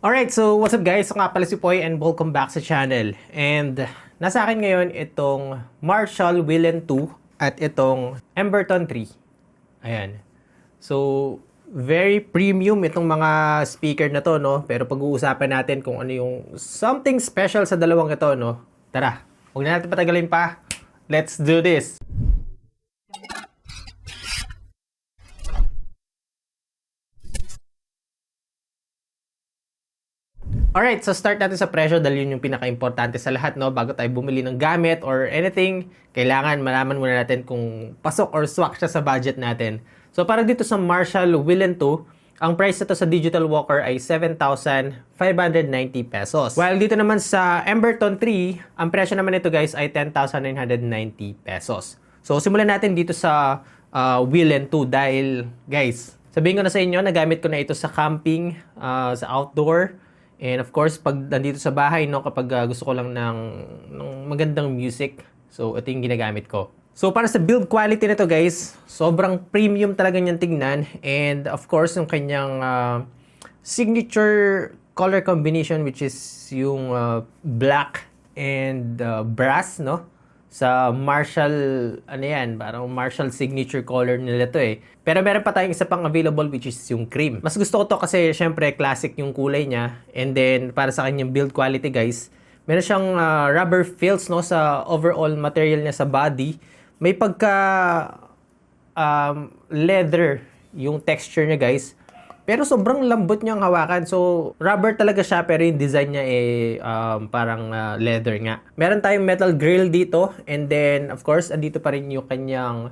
Alright, so what's up guys? Ako nga pala si Poy and welcome back sa channel. And nasa akin ngayon itong Marshall Willen 2 at itong Emberton 3. Ayan. So, very premium itong mga speaker na to, no? Pero pag-uusapan natin kung ano yung something special sa dalawang ito, no? Tara, huwag na natin patagalin pa. Let's do this! Alright, so start natin sa presyo dahil yun yung pinaka-importante sa lahat, no? Bago tayo bumili ng gamit or anything, kailangan malaman muna natin kung pasok or swak siya sa budget natin. So para dito sa Marshall Willen 2, ang price nito sa Digital Walker ay 7,590 pesos. While dito naman sa Emberton 3, ang presyo naman nito guys ay 10,990 pesos. So simulan natin dito sa Willen 2 dahil guys, sabihin ko na sa inyo, nagamit ko na ito sa camping, sa outdoor. And of course, pag nandito sa bahay, no, kapag gusto ko lang ng magandang music, so ito yung ginagamit ko. So para sa build quality nito guys, sobrang premium talaga niyang tingnan. And of course, yung kanyang signature color combination which is yung black and brass, no? Sa Marshall, ano yan, parang Marshall signature color nila to eh. Pero meron pa tayong isa pang available which is yung cream. Mas gusto ko to kasi syempre classic yung kulay niya. And then para sa kanyang build quality guys, meron siyang rubber fills, no, sa overall material niya sa body. May pagka leather yung texture niya guys. Pero sobrang lambot niyang hawakan. So, rubber talaga siya pero yung design niya parang leather nga. Meron tayong metal grill dito. And then, of course, andito pa rin yung kanyang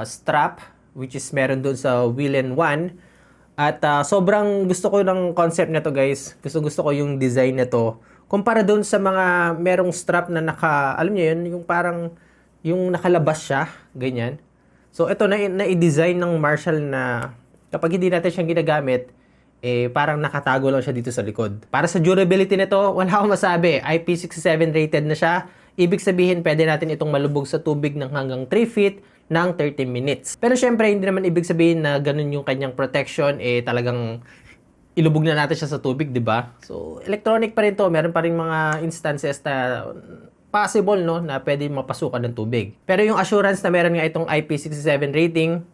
strap which is meron doon sa Willen 1. At sobrang gusto ko ng concept na to guys. Gusto ko yung design na to. Kumpara doon sa mga merong strap na alam niyo yun, yung parang yung nakalabas siya. Ganyan. So, ito na-i-design ng Marshall na kapag hindi natin siyang ginagamit, parang nakatago lang siya dito sa likod. Para sa durability nito, wala akong masabi. IP67 rated na siya. Ibig sabihin, pwede natin itong malubog sa tubig ng hanggang 3 feet ng 30 minutes. Pero syempre, hindi naman ibig sabihin na ganun yung kanyang protection, talagang ilubog na natin siya sa tubig, di ba? So, electronic pa rin to. Meron pa rin mga instances na possible, no, na pwede mapasukan ng tubig. Pero yung assurance na meron nga itong IP67 rating,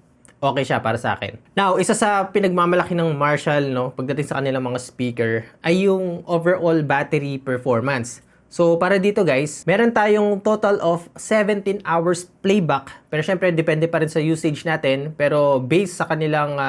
okay siya para sa akin. Now, isa sa pinagmamalaki ng Marshall, no, pagdating sa kanilang mga speaker, ay yung overall battery performance. So, para dito guys, meron tayong total of 17 hours playback. Pero syempre, depende pa rin sa usage natin. Pero based sa kanilang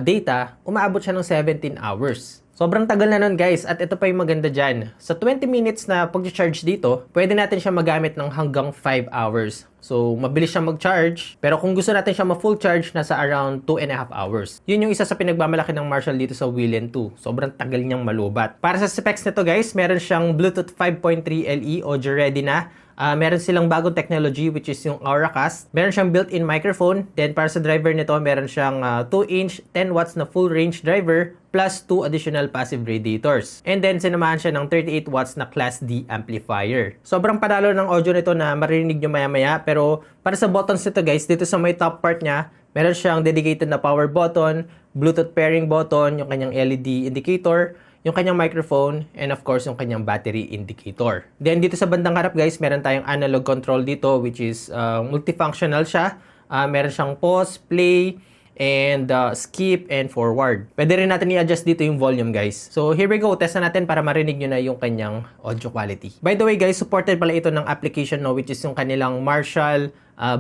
data, umaabot siya ng 17 hours. Sobrang tagal na nun guys, at ito pa yung maganda dyan. Sa 20 minutes na pag-charge dito, pwede natin siya magamit ng hanggang 5 hours. So, mabilis siya mag-charge, pero kung gusto natin siya ma-full charge, nasa around 2.5 hours. Yun yung isa sa pinagmamalaki ng Marshall dito sa Willen 2. Sobrang tagal niyang malubat. Para sa specs nito guys, meron siyang Bluetooth 5.3 LE, audio ready na. Meron silang bagong technology which is yung Auracast. Meron siyang built-in microphone. Then para sa driver nito, meron siyang 2-inch 10 watts na full range driver plus 2 additional passive radiators. And then sinamahan siya ng 38 watts na Class D amplifier. Sobrang panalo ng audio nito na maririnig nyo maya-maya. Pero para sa buttons nito guys, dito sa may top part niya, meron siyang dedicated na power button, Bluetooth pairing button, yung kanyang LED indicator, yung kanyang microphone, and of course, yung kanyang battery indicator. Then, dito sa bandang harap guys, meron tayong analog control dito, which is multifunctional siya. Meron siyang pause, play, and skip, and forward. Pwede rin natin i-adjust dito yung volume guys. So, here we go. Test na natin para marinig nyo na yung kanyang audio quality. By the way guys, supported pala ito ng application, no, which is yung kanilang Marshall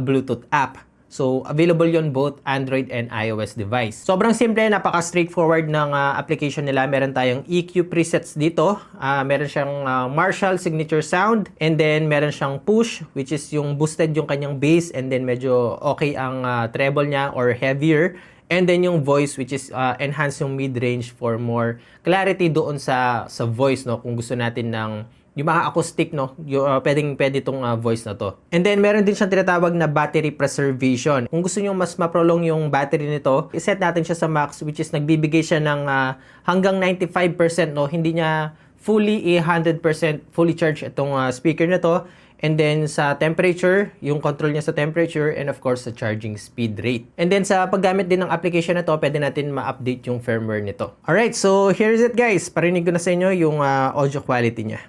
Bluetooth app. So, available yon both Android and iOS device. Sobrang simple, napaka-straightforward ng application nila. Meron tayong EQ presets dito. Meron siyang Marshall signature sound. And then, meron siyang push, which is yung boosted yung kanyang bass. And then, medyo okay ang treble niya or heavier. And then, yung voice, which is enhance yung mid-range for more clarity doon sa voice, no? Kung gusto natin ng yung mga acoustic, no, pwede itong voice na to. And then, meron din siyang tinatawag na battery preservation. Kung gusto nyo mas ma-prolong yung battery nito, iset natin siya sa max, which is nagbibigay siya ng hanggang 95%, no. Hindi niya fully 100% fully charged itong speaker na to. And then sa temperature, yung control niya sa temperature, and of course sa charging speed rate. And then sa paggamit din ng application na to, pwede natin ma-update yung firmware nito. Alright, so here's it guys. Parinig ko na sa inyo yung audio quality niya.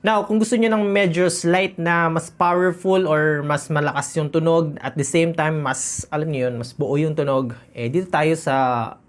Now, kung gusto niyo ng medyo slight na mas powerful or mas malakas yung tunog, at the same time, mas, alam niyo yun, mas buo yung tunog, dito tayo sa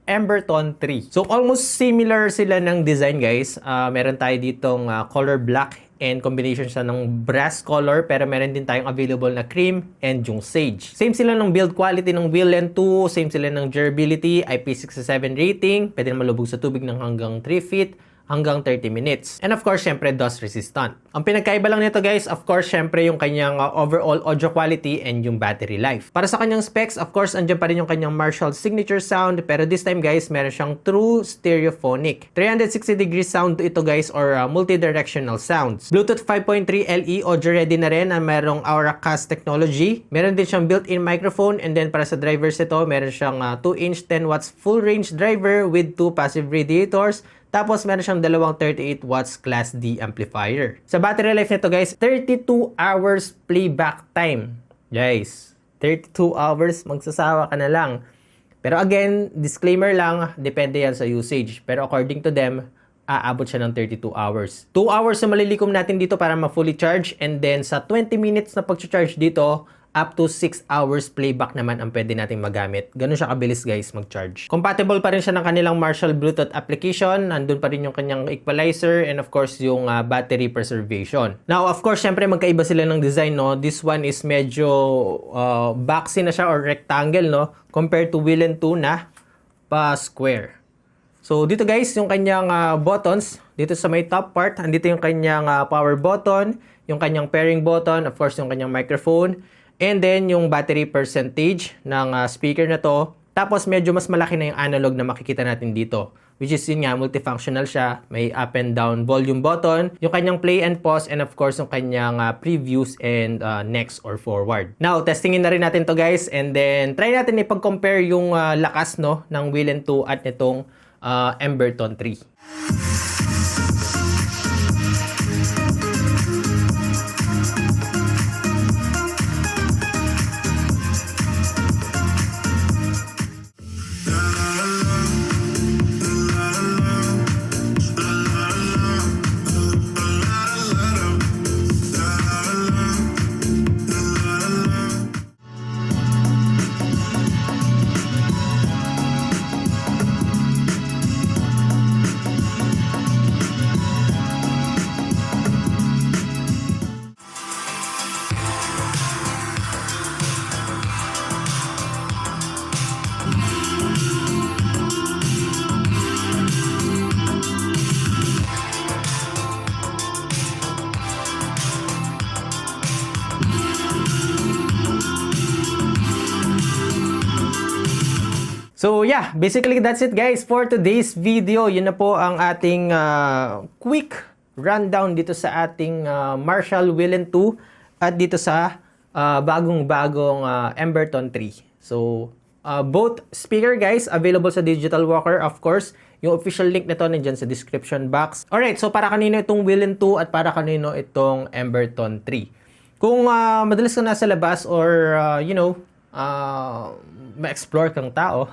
Emberton 3. So, almost similar sila ng design, guys. Meron tayo ditong color black and combination siya ng brass color, pero meron din tayong available na cream and yung sage. Same sila ng build quality ng Wheel N 2, same sila ng durability, IP67 rating, pwede na malubog sa tubig ng hanggang 3 feet, hanggang 30 minutes. And of course, syempre, dust resistant. Ang pinagkaiba lang nito guys, of course, syempre yung kanyang overall audio quality and yung battery life. Para sa kanyang specs, of course, andyan pa rin yung kanyang Marshall signature sound, pero this time guys, meron siyang true stereophonic. 360-degree sound ito guys, or multi-directional sounds. Bluetooth 5.3 LE audio ready na rin, merong Auracast technology. Meron din siyang built-in microphone, and then para sa drivers ito, meron siyang 2-inch 10 watts full range driver with 2 passive radiators. Tapos, meron siyang dalawang 38 watts Class D amplifier. Sa battery life nito guys, 32 hours playback time. Guys, 32 hours, magsasawa ka na lang. Pero again, disclaimer lang, depende yan sa usage. Pero according to them, aabot siya ng 32 hours. 2 hours na malilikom natin dito para ma-fully charge. And then, sa 20 minutes na pag-charge dito, up to 6 hours playback naman ang pwede nating magamit. Ganun siya kabilis guys mag-charge. Compatible pa rin siya ng kanilang Marshall Bluetooth application. Nandun pa rin yung kanyang equalizer and of course yung battery preservation. Now of course syempre magkaiba sila ng design, no. This one is medyo boxy na siya or rectangle, no, compared to Wheel N 2 na pa square. So dito guys yung kanyang buttons, dito sa may top part, andito yung kanyang power button, yung kanyang pairing button, of course yung kanyang microphone, and then, yung battery percentage ng speaker na to. Tapos, medyo mas malaki na yung analog na makikita natin dito. Which is, yun nga, multifunctional siya. May up and down volume button, yung kanyang play and pause, and of course, yung kanyang previews and next or forward. Now, testingin na rin natin to guys. And then, try natin ipag-compare yung lakas, no, ng Wheel N 2 at nitong Emberton 3. So yeah, basically that's it guys for today's video. Yun na po ang ating quick rundown dito sa ating Marshall Wheel N 2 at dito sa bagong-bagong Emberton 3. So both speaker guys available sa Digital Walker, of course. Yung official link nito nandiyan sa description box. Alright, so para kanino itong Wheel N 2 at para kanino itong Emberton 3. Kung madalas ka nasa labas or ma-explore kang tao,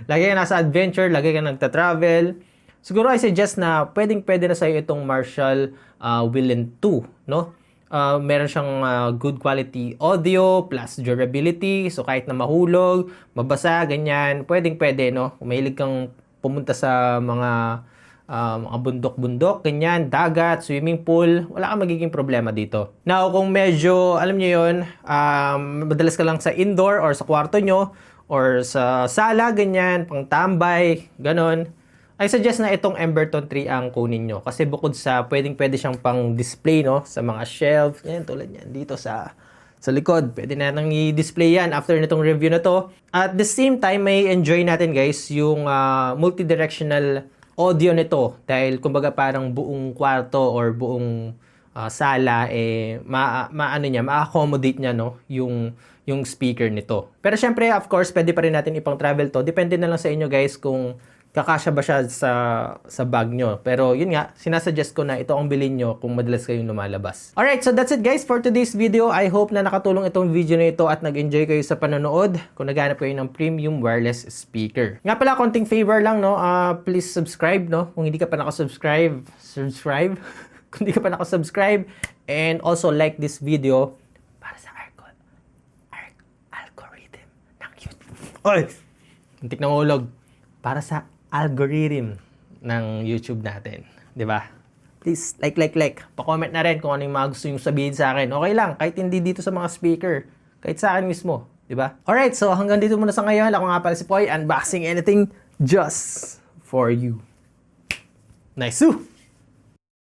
lagi ka nasa adventure, lagi ka nagta-travel, siguro I suggest na pwedeng-pwede na sa'yo itong Marshall Wheel N 2, no? Meron siyang good quality audio plus durability, so kahit na mahulog, mabasa, ganyan, pwedeng-pwede, no? Kung mahilig kang pumunta sa mga bundok-bundok, ganyan, dagat, swimming pool, wala kang magiging problema dito. Now, kung medyo, alam nyo yun, madalas ka lang sa indoor or sa kwarto nyo, or sa sala, ganyan, pang tambay, ganon, I suggest na itong Emberton 3 ang kunin nyo. Kasi bukod sa pwede siyang pang display, no? Sa mga shelf. Yan, tulad yan. Dito sa likod. Pwede na nang i-display yan after nitong review na to. At the same time, may enjoy natin guys yung multi-directional audio nito. Dahil kumbaga parang buong kwarto or buong sala, ma-accommodate niya, no? Yung speaker nito. Pero syempre, of course, pwede pa rin natin ipang travel to. Depende na lang sa inyo guys kung kakasya ba siya sa bag nyo. Pero yun nga, sinasuggest ko na ito ang bilhin nyo kung madalas kayong lumalabas. Alright, so that's it guys for today's video. I hope na nakatulong itong video na ito at nag-enjoy kayo sa panonood kung naghanap kayo ng premium wireless speaker. Nga pala, konting favor lang, no? Please subscribe, no? Kung hindi ka pa nakasubscribe, subscribe. Kung hindi ka pa nakasubscribe. And also like this video para sa algorithm ng YouTube. Oy! Muntik na ulog. Para sa algorithm ng YouTube natin. 'Di ba? Please, like. Pa-comment na rin kung ano yung mga gusto nyo sabihin sa akin. Okay lang, kahit hindi dito sa mga speaker. Kahit sa akin mismo. 'Di ba? Alright, so hanggang dito muna sa ngayon. Ako nga pala si Poy, unboxing anything just for you. Nice!